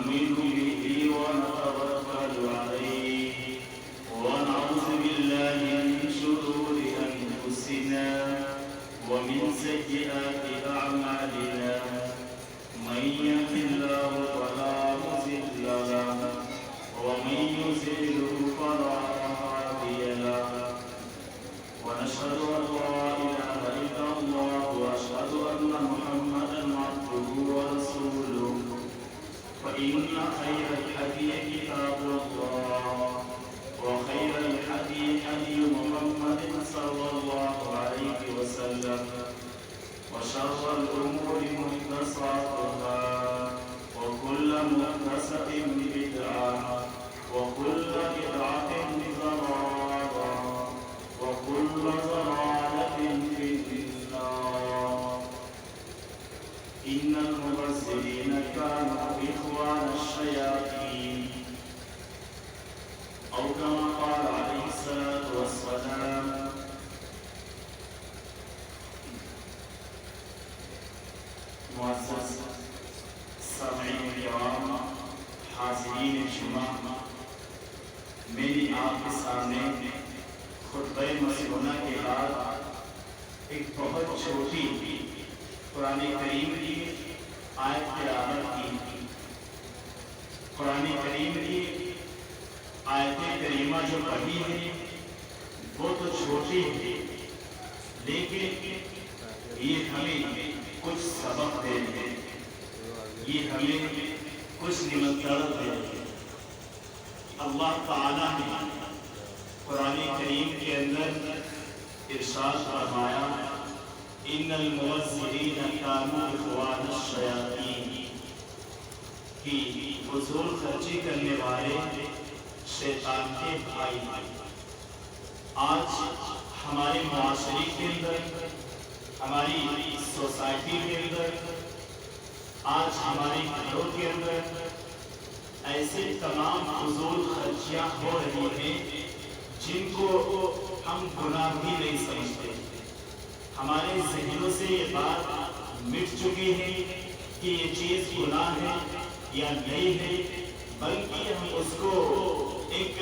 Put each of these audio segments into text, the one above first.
ونؤمن به ونتوكل عليه ونعوذ بالله من شرور أنفسنا ومن سيئات أعمالنا من يهد الله فلا مضل له ومن يضلل فلا هادي له ونشهد أن لا إله إلا الله وأشهد أن محمدا عبده ورسوله فإن خير الحديث كتاب الله وخير الحديث هدي محمد صلى الله عليه وسلم وشر الأمور محدثاتها وكل محدثة بدعة وكل بدعة ضلالة وكل ضلالة في النار. إن المبذرين كانوا إخوان الشياطين أو كما قال عليه الصلاة والسلام. معزز سامعین کرام، حاضرین جمعہ، میری آپ کے سامنے خطبہ مسعودہ کے بعد ایک بہت چھوٹی قرآن کریم کی آیت تلاوت کی. قرآن کریم کی آیت کریمہ جو پڑھی ہے وہ تو چھوٹی ہے، لیکن یہ ہمیں کچھ سبق دے دے، یہ ہمیں کچھ نمنترن دے دے. اللہ تعالیٰ نے قرآن کریم کے اندر ارشاد فرمایا ان المبذرین کانوا اخوان الشیاطین، کہ فضول خرچی کرنے والے شیطان کے بھائی. آج ہمارے معاشرے کے اندر، ہماری سوسائٹی کے اندر، آج ہمارے گھروں کے اندر ایسے تمام فضول خرچیاں ہو رہی ہیں جن کو ہم گناہ بھی نہیں سمجھتے. ہمارے ذہنوں سے یہ بات مٹ چکی ہے کہ یہ چیز گناہ ہے یا نہیں ہے، بلکہ ہم اس کو ایک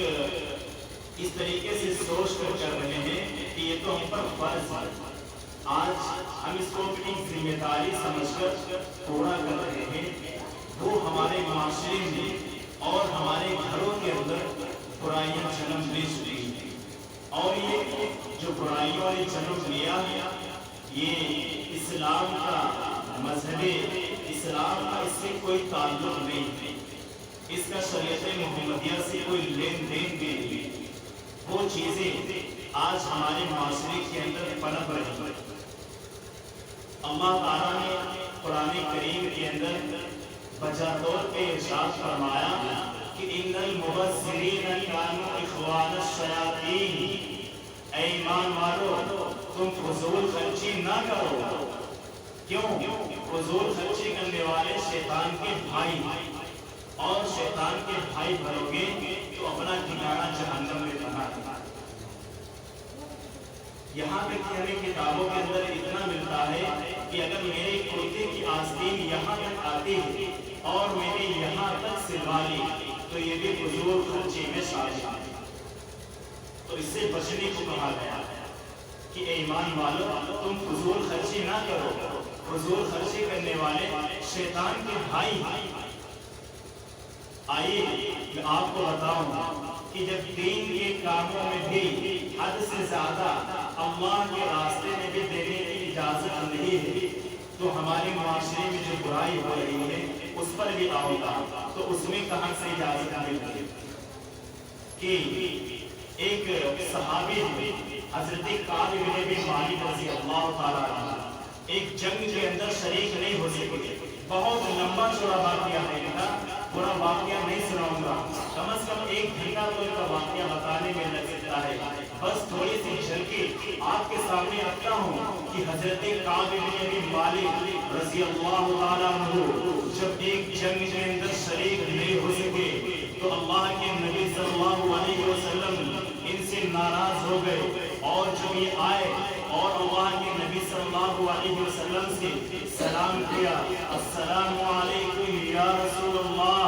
اس طریقے سے سوچ کر رہے ہیں کہ یہ تو ہم پر فرض ہے. آج ہم اس کو اپنی ذمہ داری سمجھ کر پورا کر رہے ہیں. وہ ہمارے معاشرے میں اور ہمارے گھروں کے اندر برائیاں جنم لے چکی ہیں، اور یہ جو برائیوں نے جنم لیا یہ اسلام کا مذہب، اسلام کا اس سے کوئی تعلق نہیں ہے، اس کا شریعت محمدیہ سے کوئی لین دین بھی نہیں. وہ چیزیں آج ہمارے معاشرے کے اندر پنپ رہی ہیں. اللہ تعالیٰ نے قرآن کریم کے اندر بجا طور پہ ارشاد فرمایا کہ ان المبذرین کانوا اخوان الشیاطین، اے ایمان والو تم فضول خرچی نہ کرو. کیوں؟ فضول خرچی کرنے والے شیطان کے بھائی، اور شیطان کے بھائی بنو گے تو اپنا ٹھکانہ جہنم میں بنا. یہاں تک کہ ہمیں کتابوں کے اندر اتنا ملتا ہے کہ اگر میرے کرتے کی آستین یہاں تک آتی ہے اور میں نے یہاں تک سلوا لی تو یہ بھی فضول خرچی میں شامل ہے. تو اس سے بچنے کو کہا گیا کہ اے ایمان والو تم فضول خرچی نہ کرو. فضول خرچی کرنے والے شیطان کے بھائی. آئیے میں آپ کو بتاؤں کہ جب دین کے کاموں میں بھی حد سے زیادہ اللہ کے راستے میں بھی دینے کی اجازت نہیں ہے تو ہمارے معاشرے میں جو برائی ہو رہی ہے اس پر بھی آؤ گا تو اس میں کہاں سے اجازت ملتی ہے. کہ ایک صحابی حضرت کعب بن مالک رضی اللہ تعالیٰ عنہ ایک جنگ کے اندر شریک نہیں ہو سکے. بہت لمبا چوڑا واقعہ ہے، پورا واقعہ نہیں سناؤں گا، کم از کم 1 گھنٹہ تو ان کا واقعہ بتانے میں لگ سکتا ہے. بس تھوڑی سی جھلکی آپ کے سامنے رکھتا ہوں کہ حضرت کعب بن مالک رضی اللہ تعالیٰ عنہ جب ایک جنگ کے اندر شریک نہیں ہو سکے تو اللہ کے نبی صلی اللہ علیہ وسلم ان سے ناراض ہو گئے، اور جب یہ آئے اور اللہ کے نبی صلی اللہ علیہ وسلم سے سلام کیا، السلام علیکم یا رسول اللہ،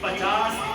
50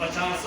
50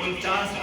49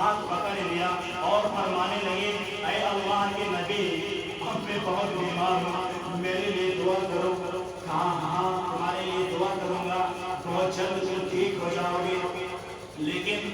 ہاتھ پکڑ لیا اور فرمانے لگے اے اللہ کے نبی اب میں بہت بیمار ہوں، میرے لیے دعا کرو۔ کہا ہاں تمہارے لیے دعا کروں گا، بہت جلد تم ٹھیک ہو جاؤ گے۔ لیکن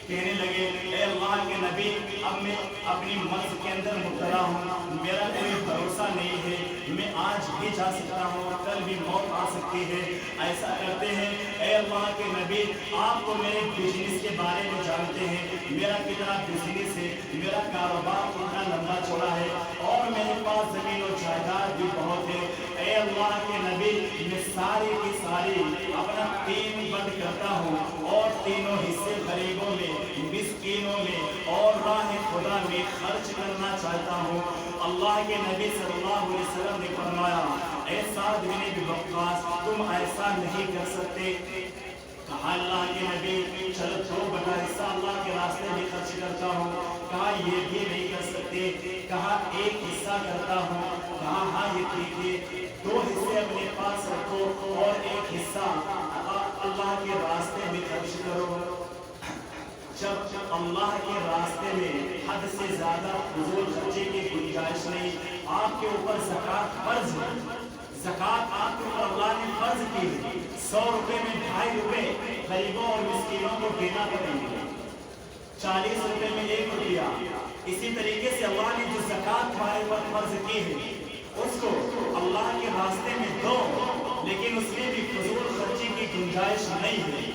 کہنے لگے اے اللہ کے نبی اب میں اپنی مرض کے اندر مبتلا ہوں، میرا کوئی بھروسہ نہیں ہے، میں آج بھی جا سکتا ہوں، کل بھی موت آ سکتی ہے۔ ایسا کرتے ہیں اے اللہ کے نبی آپ تو میرے بزنس کے بارے میں جانتے ہیں، میرا کتنا بزنس ہے، میرا کاروبار کتنا لمبا چوڑا ہے اور میرے پاس زمین و جائیداد بھی بہت ہے۔ اے اللہ کے نبی میں ساری کی ساری اپنا 3 بند کرتا ہوں اور تینوں حصے غریبوں میں، مسکینوں میں اور راہ خدا میں خرچ کرنا چاہتا ہوں۔ اللہ کے نبی صلی اللہ علیہ وسلم نے فرمایا اے سعد بن ابی وقاص تم ایسا نہیں کر سکتے۔ کہا اللہ کے نبی چلو 2 حصہ اللہ کے راستے میں خرچ کرتا ہوں۔ کہا یہ بھی نہیں کر سکتے۔ کہا 1 حصہ کرتا ہوں۔ کہا ہاں یہ ٹھیک ہے، 2 حصے اپنے پاس رکھو اور 1 حصہ اللہ کے راستے میں خرچ کرو۔ جب اللہ کے راستے میں حد سے زیادہ فضول خرچے کی گنجائش نہیں، آپ کے اوپر زکوٰۃ فرض ہے، زکوٰۃ آپ کے اوپر اللہ نے فرض کی ہے، 100 روپے میں 2.5 روپے غریبوں اور مسکینوں کو دینا پڑیں گے، 40 روپے میں 1 روپیہ۔ اسی طریقے سے اللہ نے جو زکوٰۃ ہمارے اوپر فرض کی ہے اس کو اللہ کے راستے میں دو، لیکن اس میں بھی فضول خرچی کی گنجائش نہیں ہے۔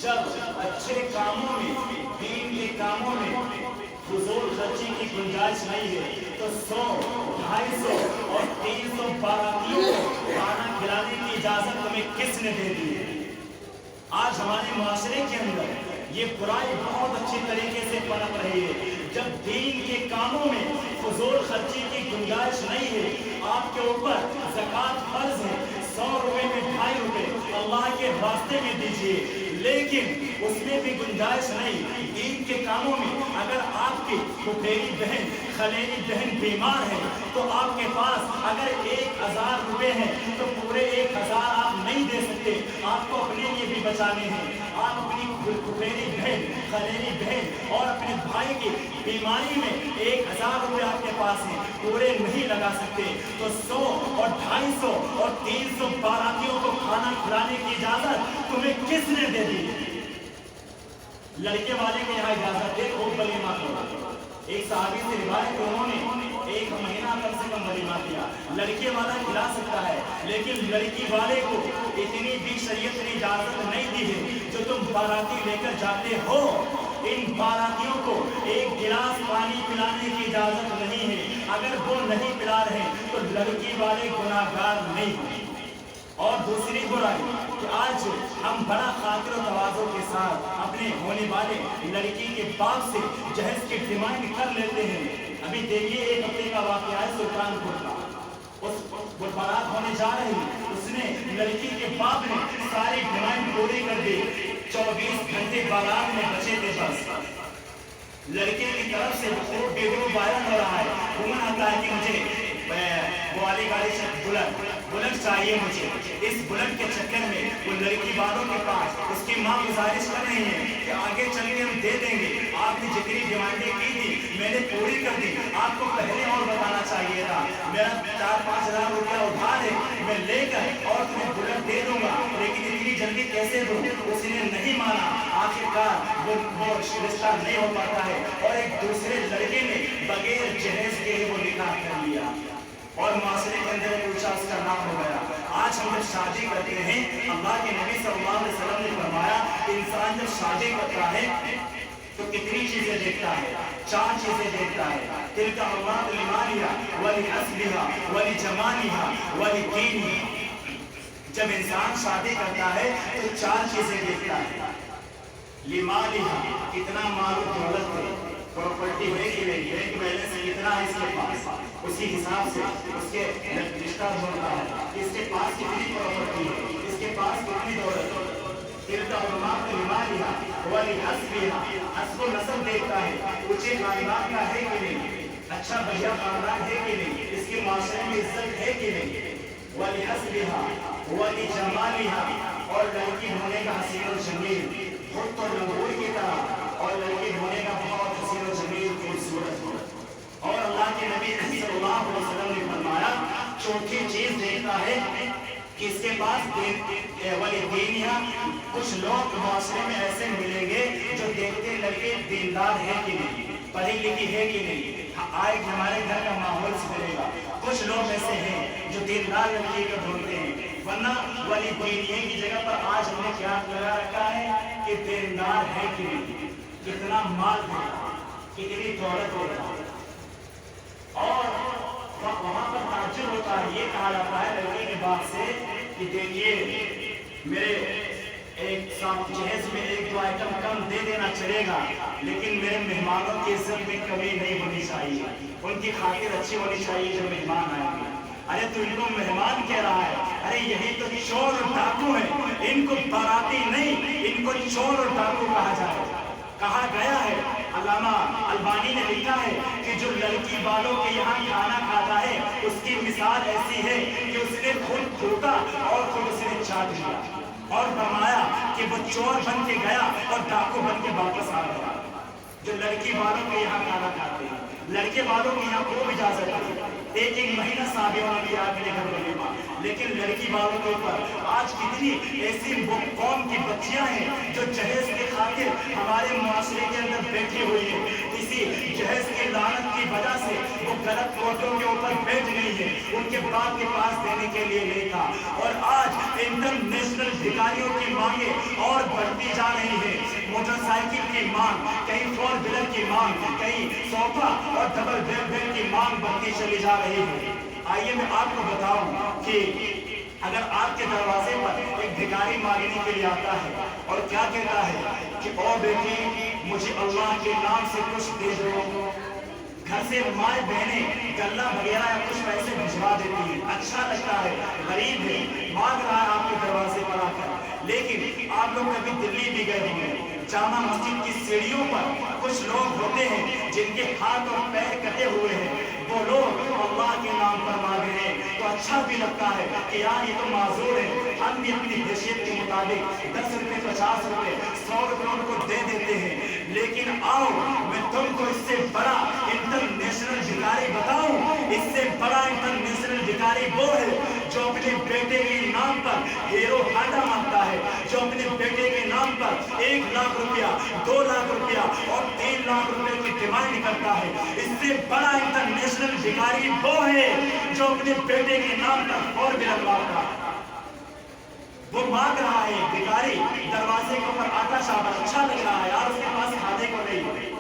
جب اچھے کاموں میں، دین کے کاموں میں فضول خرچی کی گنجائش نہیں ہے تو 100، 250 اور 300 باراتیوں کو کھانا کھلانے کی اجازت تمہیں کس نے دے دی ہے؟ آج ہمارے معاشرے کے اندر یہ برائی بہت اچھی طریقے سے پنپ رہی ہے۔ جب دین کے کاموں میں فضول خرچی کی گنجائش نہیں ہے، آپ کے اوپر زکوٰۃ فرض ہے، 100 روپے میں 2.5 روپے اللہ کے راستے میں دیجیے، لیکن اس میں بھی گنجائش نہیں۔ دین کے کاموں میں اگر آپ کی پھپھیری بہن، خلیری بہن بیمار ہے تو آپ کے پاس اگر 1000 روپے ہیں تو پورے 1000 آپ نہیں دے سکتے، آپ کو اپنے لیے بھی بچانے ہیں۔ آپ اپنی پھپھیری بہن، خلیری بہن اور اپنے بھائی کی بیماری میں 1000 روپے آپ کے پاس ہیں، پورے نہیں لگا سکتے تو 100 اور 250 اور 300 باراتیوں کو کھانا کھلانے کی اجازت تمہیں کس نے دے دی؟ لڑکے والے کے یہاں اجازت ہے خوب ولیمہ کرو۔ ایک صحابی سے روایت ہے انہوں نے 1 مہینہ کم سے کم ولیمہ کیا۔ لڑکے والا کھلا سکتا ہے لیکن لڑکی والے کو اتنی بھی شریعت نے اجازت نہیں دی ہے۔ جو تم باراتی لے کر جاتے ہو ان باراتیوں کو 1 گلاس پانی پلانے کی اجازت نہیں ہے۔ اگر وہ نہیں پلا رہے تو لڑکی والے گناہگار نہیں ہیں۔ اور دوسری برائی کہ آج ہم بڑا خاطر و تواضع کے ساتھ اپنے ہونے والے لڑکی کے باپ سے جہیز کی ڈیمانڈ کر لیتے ہیں۔ ابھی دیکھیے 1 ہفتے کا واقعہ ہے سلطان پور کا، وہ بارات ہونے جا رہی، اس نے لڑکی کے باپ نے ساری ڈیمانڈ پوری کر دی، 24 گھنٹے بارات میں بچے تھے بس۔ لڑکے کی طرف سے خوب ویڈیو وائرل ہو رہا ہے، فون آتا ہے کہ مجھے والی گاڑی سے بلٹ چاہیے مجھے۔ اس بلٹ کے چکر میں وہ لڑکی والوں کے پاس اس کی ماں گزارش کر رہی ہے کہ آگے چل کے ہم دے دیں گے، آپ نے جتنی ڈیمانڈیں کی تھی میں نے پوری کر دی، آپ کو پہلے اور بتانا چاہیے تھا، میرا 4-5 ہزار روپیہ ادھار ہے میں لے کر اور تمہیں بلٹ دے دوں گا، لیکن اتنی جلدی کیسے دوں؟ اس نے نہیں مانا، آخرکار وہ رشتہ نہیں ہو پاتا ہے اور ایک دوسرے لڑکے نے بغیر جہیز کے وہ نکاح کر لیا اور معاشرے کے اندر پوچھا اس کا نام ہو گیا۔ آج ہم جب شادی کرتے ہیں اللہ کے نبی صلی اللہ علیہ وسلم نے فرمایا انسان جب شادی کرتا ہے تو کتنی چیزیں دیکھتا ہے؟ 4 چیزیں دیکھتا ہے۔ تلک اللہ لمالها ولحسبها ولجمالها ولدینها۔ جب انسان شادی کرتا ہے تو 4 چیزیں دیکھتا ہے۔ لمالها کتنا مال و دولت ہے، پراپرٹی ہے کہ نہیں، بینک بیلنس کتنا ہے اس کے پاس، اسی حساب سے اس کے رشتہ ہوتا ہے، اس کے پاس کتنی پراپرٹی ہے، اس کے پاس کتنی دولت ہے۔ تلک اللہ لمالها ولحسبها، حسب و نسب دیکھتا ہے، اونچے خاندان کا ہے کہ نہیں، اچھا بڑھیا خاندان ہے کہ نہیں، اس کے معاشرے میں عزت ہے کہ نہیں۔ ولحسبها ولجمالها، اور لڑکی ہونے کا حسین و جمیل، خود تو لنگور کی طرح اور لڑکی ہونے کا بہت حسین و جمیل خوبصورت ہو. اور اللہ کے نبی صلی اللہ علیہ وسلم نے فرمایا چوتھی چیز دیکھتا ہے کہ اس کے پاس دینیا. کچھ لوگ معاشرے میں ایسے ملیں گے جو دیکھتے لڑکے دیندار ہے کہ نہیں, پڑھی لکھی ہے کہ نہیں, آئے ہمارے گھر کا ماحول سدھرے گا. کچھ لوگ ایسے ہیں جو دیندار لڑکی کو ڈھونڈتے ہیں, ورنہ ولی دینیے کی جگہ پر آج ہم نے کیا لگا رکھا ہے کہ دیندار ہے کہ نہیں, کتنا مال دیتا, کتنی دولت دیتا. اور وہاں پر تعجب ہوتا ہے, یہ کہا جاتا ہے لڑکی کے باپ سے کہ دیکھیے میرے ایک ساتھ جہیز میں ایک دو آئٹم کم دے دینا چلے گا, لیکن میرے مہمانوں کی عزت میں کمی نہیں ہونی چاہیے, ان کی خاطر اچھی ہونی چاہیے جو مہمان آئیں گے. ارے تو ان کو مہمان کہہ رہا ہے, ارے یہی تو چور اور ڈاکو ہیں, ان کو باراتی نہیں, ان کو چور اور ڈاکو کہا جائے. کہا گیا ہے, علامہ البانی نے لکھا ہے کہ جو لڑکی والوں کے یہاں کھانا کھاتا ہے اس کی مثال ایسی ہے کہ اس نے خود دھوکا اور خود اس نے چاٹ لیا, اور فرمایا کہ وہ چور بن کے گیا اور ڈاکو بن کے واپس آ گیا. جو لڑکی والوں کے یہاں کھانا کھاتے ہیں, لڑکے والوں کے یہاں خوب اجازت ہے, ایک مہینہ صابیوں نے کیا اپنے گھر ولیمہ, لیکن لڑکی والوں کے اوپر آج کتنی ایسی قوم کی بچیاں ہیں جو جہیز کے خاطر ہمارے معاشرے کے اندر بیٹھی ہوئی ہیں. اسی جہیز کی لعنت کی وجہ سے وہ غلط کوٹوں کے اوپر بیٹھ گئی ہے, ان کے باپ کے پاس دینے کے لیے نہیں تھا. اور آج انٹرنیشنل بھکاریوں کی مانگیں اور بڑھتی جا رہی ہے. موٹر سائیکل کی مانگ, کہیں فور ویلر کی مانگ, کہیں صوفہ اور ڈبل بیڈ کی مانگ بڑھتی چلی جا رہی ہے. آئیے میں آپ کو بتاؤں کہ اگر آپ کے دروازے پر ایک بھکاری مانگنے کے لیے آتا ہے اور کیا کہتا ہے کہ او بیٹی مجھے اللہ کے نام سے کچھ دے دو, گھر سے مائیں بہنیں گلہ وغیرہ یا کچھ پیسے بھجوا دیتی ہیں, اچھا لگتا ہے, غریب ہے, مانگ رہا ہے آپ کے دروازے پر آ کر. لیکن آپ لوگ کبھی دلی بھی گئے ہوں گے, جامع مسجد کی سیڑھیوں پر کچھ لوگ ہوتے ہیں جن کے ہاتھ اور پیر کٹے ہوئے ہیں, وہ لوگ اللہ کے نام پر مانگ رہے ہیں تو اچھا بھی لگتا ہے کہ یار یہ تو معذور ہے, ہم بھی اپنی حیثیت کے مطابق 10 روپے 50 روپے 100 روپے ان کو دے دیتے ہیں. لیکن آؤ میں تم کو اس سے بڑا انٹرنیشنل بھکاری بتاؤں, اس سے بڑا انٹرنیشنل بھکاری وہ ہے جو اپنے بیٹے کے نام پر ہیرو ہانڈا مانگتا ہے, جو اپنے بیٹے کے نام پر 1 لاکھ روپیہ 2 لاکھ روپیہ اور 3 لاکھ روپے کی ڈیمانڈ کرتا ہے. اس سے بڑا انٹرنیشنل بھکاری وہ ہے جو اپنے بیٹے کے نام پر اور بھی مانگتا ہے. وہ مانگ رہا ہے بھکاری, دروازے کے اوپر آتا شاباش, اچھا لگ رہا ہے یار, اس کے پاس کھانے کو نہیں.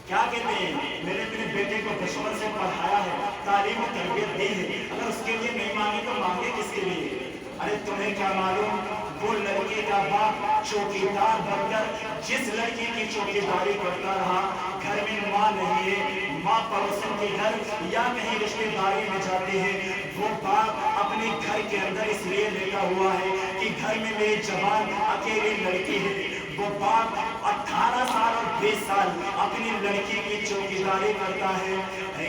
کیا کہتے ہیں, میں نے اپنے بیٹے کو بچپن سے پڑھایا ہے, تعلیم و تربیت دی ہے, اگر اس کے لیے نہیں مانگے تو مانگے کس کے لیے. ارے تمہیں کیا معلوم, وہ لڑکے کا باپ چوکیدار بن کر جس لڑکی کی چوکیداری کرتا رہا, گھر میں ماں نہیں ہے, ماں پڑوسن کے گھر یا کہیں رشتے داری میں جاتے ہیں, وہ باپ اپنے گھر کے اندر اس لیے لیٹا ہوا ہے کہ گھر میں میری جوان اکیلی لڑکی ہے. وہ باپ 18 سال اور 20 سال اپنی لڑکی کی چوکیداری کرتا ہے.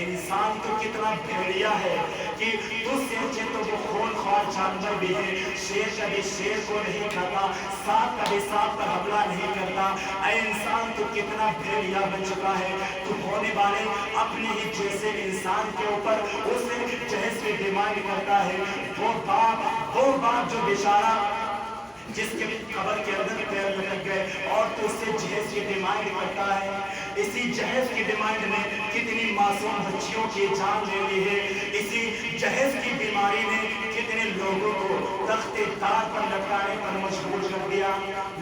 انسان تو کتنا بھیڑیا ہے کہ تجھ سے اچھے تو وہ خون خوار جانور بھی ہے, شیر کبھی شیر کو نہیں کھاتا, سانپ کبھی سانپ پر حملہ نہیں کرتا. اے انسان تو کتنا بھیڑیا بن چکا ہے, تو ہونے والے اپنے ہی جیسے انسان کے اوپر اسے جہیز کی ڈیمانڈ کرتا ہے. وہ باپ جو بیچارہ جس کے قبر کے اندر پیر لٹک گئے اور تو اس سے جہیز کی ڈیمانڈ کرتا ہے. اسی جہیز کی ڈیمانڈ نے کتنی معصوم بچیوں کی جان لے لی ہے. اسی جہیز کی بیماری نے کتنے لوگوں کو تخت تار پر لٹکانے پر مجبور کر دیا.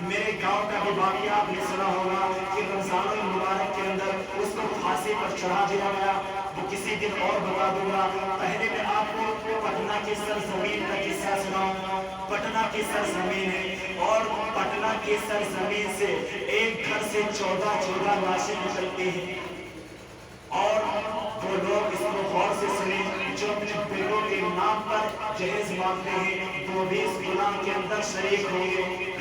میرے گاؤں کا بھی واقعہ آپ نے سنا ہوگا کہ رمضان المبارک کے اندر اس کو پھانسی پر چڑھا دیا گیا. وہ کسی دن اور بتا دوں گا. پہلے میں آپ کو پٹنہ کی سرزمین کا قصہ سناؤں. پٹنہ کی سرزمین ہے اور پٹنہ کی سرزمین سے ایک گھر سے 14 لاشیں نکلتی ہیں. اور وہ لوگ اس کو غور سے سنیں جو اپنے بیٹوں کے نام پر جہیز مانگتے ہیں, وہ بھی اس گناہ کے اندر شریک ہوں گے.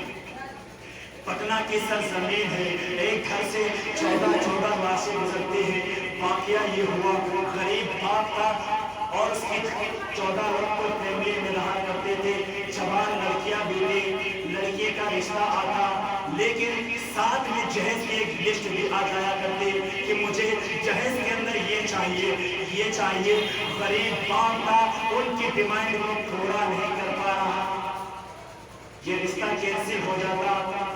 پٹنہ کی سرزمین ہے, ایک گھر سے 14 لاشیں گزرتی ہیں. واقعہ یہ ہوا, غریب باپ تھا اور اس کی 14 لوگ کو فیملی میں رہا کرتے تھے. جوان لڑکیاں بھی تھی, لڑکیے کا رشتہ آتا لیکن ساتھ میں جہیز کی ایک لسٹ بھی آ جایا کرتے کہ مجھے جہیز کے اندر یہ چاہیے. غریب باپ کا ان کی ڈیمانڈ کو پورا نہیں کر پا رہا, یہ رشتہ کینسل ہو جاتا.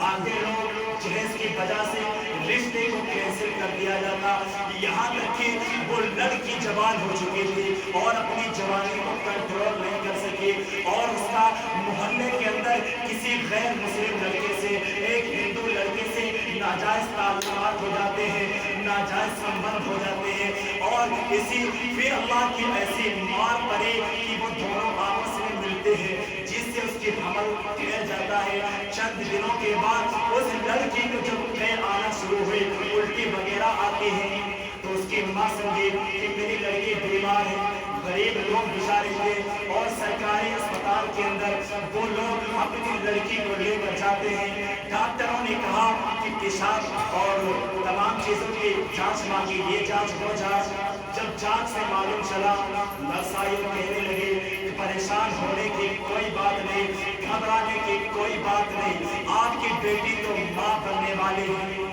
آدھے لوگ جہیز کی وجہ سے رشتے کو کینسل کر دیا جاتا, یہاں تک کہ وہ لڑکی جوان ہو چکی تھی اور اپنی جوانی کو کنٹرول نہیں کر سکی, اور اس کا محلے کے اندر کسی غیر مسلم لڑکے سے, ایک ہندو لڑکے سے ناجائز تعلقات ہو جاتے ہیں, ناجائز سمبند ہو جاتے ہیں, اور پھر اللہ کی ایسی مار پڑے کہ وہ دونوں آپس میں ملتے ہیں, جس سے اس کی حمل پھیل جاتا ہے. چند دنوں کے بعد اس لڑکی کو جب پھیل آنا شروع ہوئی, الٹی وغیرہ آتی ہیں, تو اس کی ماں سمجھی کہ میری لڑکی بیمار ہے. غریب لوگ بچارے تھے, اور سرکاری اسپتال کے اندر وہ لوگ اپنی لڑکی کو لے کر جاتے ہیں. ڈاکٹروں نے کہا کہ پیشاب اور تمام چیزوں کی جانچ مانگی, یہ جانچ وہ جانچ. جب جانچ سے معلوم چلا, نرسائیوں کہنے لگے پریشان ہونے کی کوئی بات نہیں, گھبرانے کی کوئی بات نہیں, آپ کی بیٹی تو ماں بننے والی ہے.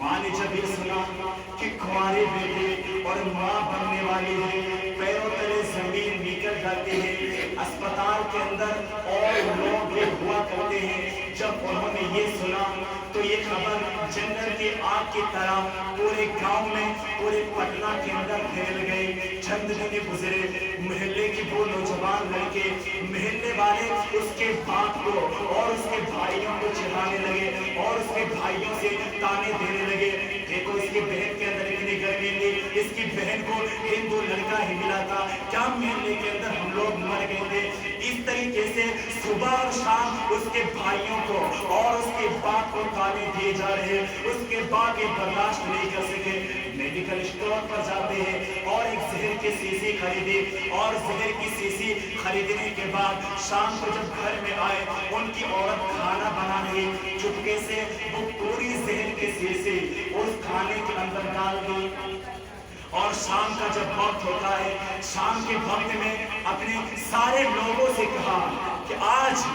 ماں نے جب یہ سنا کہ کمارے بیٹے اور ماں بننے والی ہے, پیروں تلے زمین نکل جاتی ہے. اسپتال کے اندر اور لوگ بھی ہوا کرتے ہیں. جب انہوں نے یہ سنا تو یہ خبر جنگل کی آگ کی طرح پورے گاؤں میں, پورے پٹنہ کے اندر پھیل گئی. چند دن گزرے, محلے کی وہ نوجوان لڑکے, محلے والے اس کے باپ کو اور اس کے بھائیوں کو چڑھانے لگے, اور اس کے بھائیوں سے تانے دینے لگے. دیکھو اس کی بہن کے اندر اتنی گرمی تھی, اس کی بہن کو ہندو لڑکا ہی ملا تھا, کیا محلے کے اندر ہم لوگ مر گئے تھے. اس طریقے سے صبح اور شام اس کے بھائیوں کو اور اس کے باپ کو تانے دیے جا رہے. اس کے باپ یہ برداشت نہیں کر سکے, میڈیکل اسٹور پر جاتے ہیں اور ایک زہر کی شیشی خریدی, اور زہر کی شیشی خریدنے کے بعد شام کو جب گھر میں آئے, ان کی عورت کھانا بنا رہی, چپکے سے وہ پوری زہر کی شیشی اس کھانے کے اندر ڈال دی. اور شام کا جب وقت ہوتا ہے, شام کے وقت میں اپنے سارے لوگوں سے کہا کہ آج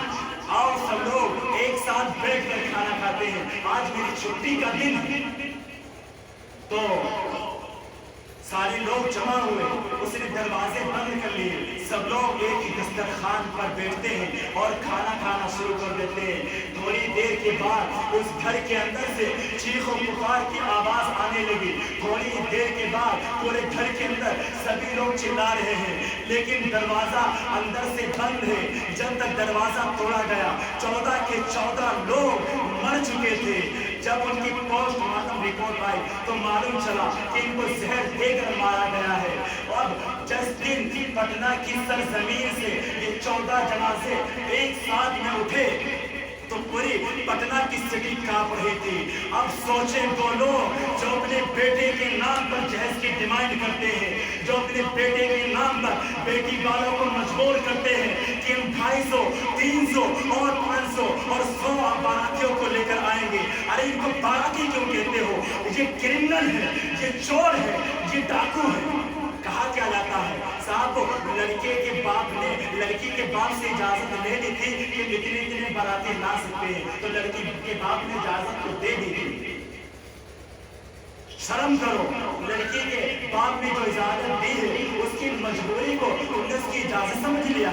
آؤ سب لوگ ایک ساتھ بیٹھ کر کھانا کھاتے ہیں, آج میری چھٹی کا دن ہے. تو سارے لوگ جمع ہوئے, اس نے دروازے بند کر لیے, سب لوگ ایک ہی دسترخوان پر بیٹھتے ہیں اور کھانا کھانا شروع کر دیتے ہیں. تھوڑی دیر کے بعد اس گھر کے اندر سے چیخ و پکار کی آواز آنے لگی. تھوڑی دیر کے بعد پورے گھر کے اندر سبھی لوگ چلا رہے ہیں, لیکن دروازہ اندر سے بند ہے. جب تک دروازہ توڑا گیا, 14 کے 14 لوگ مر چکے تھے. جب ان کی پوسٹ مارٹم رپورٹ آئی تو معلوم چلا کہ ان کو زہر دے کر مارا گیا ہے. اب جس دن پٹنہ کی سرزمین سے یہ 14 جنازے ایک ساتھ میں اٹھے تو پوری پٹنہ کی سٹی کانپ رہی تھی. اب سوچیں وہ لوگ جو اپنے بیٹے کے نام پر جہیز کی ڈیمانڈ کرتے ہیں, جو اپنے بیٹے کے نام پر بیٹی والوں کو مجبور کرتے ہیں کہ ہم 250, 300 اور 500 اور 100 باراتیوں کو لے کر آئیں گے. ارے ان کو باراتی کیوں کہتے ہو؟ یہ کرمنل ہے, یہ چور ہے, یہ ڈاکو ہے. کہا کیا جاتا ہے صاحب, لڑکے کے باپ نے لڑکی کے باپ سے اجازت لے لی تھی کہ اتنے باراتی لا سکتے ہیں, تو لڑکی کے باپ نے اجازت تو دے دی تھی. شرم کرو, لڑکی کے باپ نے جو اجازت دی ہے اس کی مجبوری کو اس کی اجازت سمجھ لیا.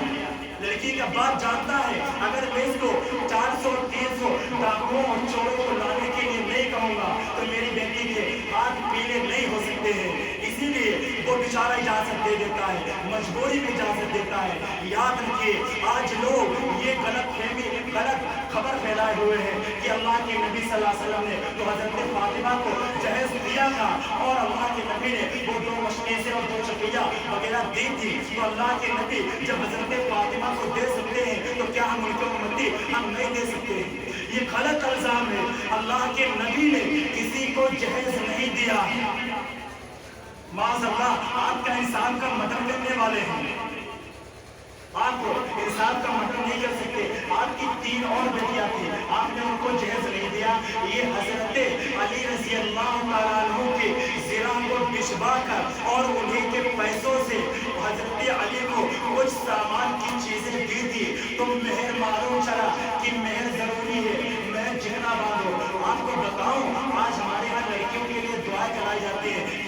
لڑکی کا باپ جانتا ہے اگر میں اس کو 400, 300 ڈاکوؤں اور چوروں کو لانے کے لیے نہیں کہوں گا تو میری بیٹی کے ہاتھ پیلے نہیں ہو سکتے ہیں. اسی لیے وہ بیچارہ اجازت دے دیتا ہے, مجبوری میں اجازت دیتا ہے. یاد رکھیے, آج لوگ یہ غلط فہمی, غلط خبر پھیلائے ہوئے ہیں کہ اللہ کے نبی صلی اللہ علیہ وسلم نے تو حضرت فاطمہ کو جہیز دیا تھا, اور اللہ کے نبی نے وہ 2 مشکیزیں اور 2 چکیاں وغیرہ دی تھی. تو اللہ کے نبی جب حضرت فاطمہ کو دے سکتے ہیں تو کیا ہم ان کو امتی ہم نہیں دے سکتے ہیں؟ یہ غلط الزام ہے. اللہ کے نبی نے کسی کو جہیز نہیں دیا. معاذ اللہ, آپ کا انسان کا مٹن کرنے والے ہیں, آپ کو انسان کا مٹن نہیں کر سکتے. آپ کی 3 اور بیٹیاں تھیں, آپ نے ان کو جہیز نہیں دیا. یہ حضرت علی رضی اللہ تعالیٰ عنہ کے زرہ کو بچھوا کر اور انہیں کے پیسوں سے حضرت علی کو کچھ سامان کی چیزیں دی تھی. تو مہر معلوم چلا کہ مہر ضروری ہے, مہر جہنا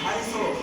250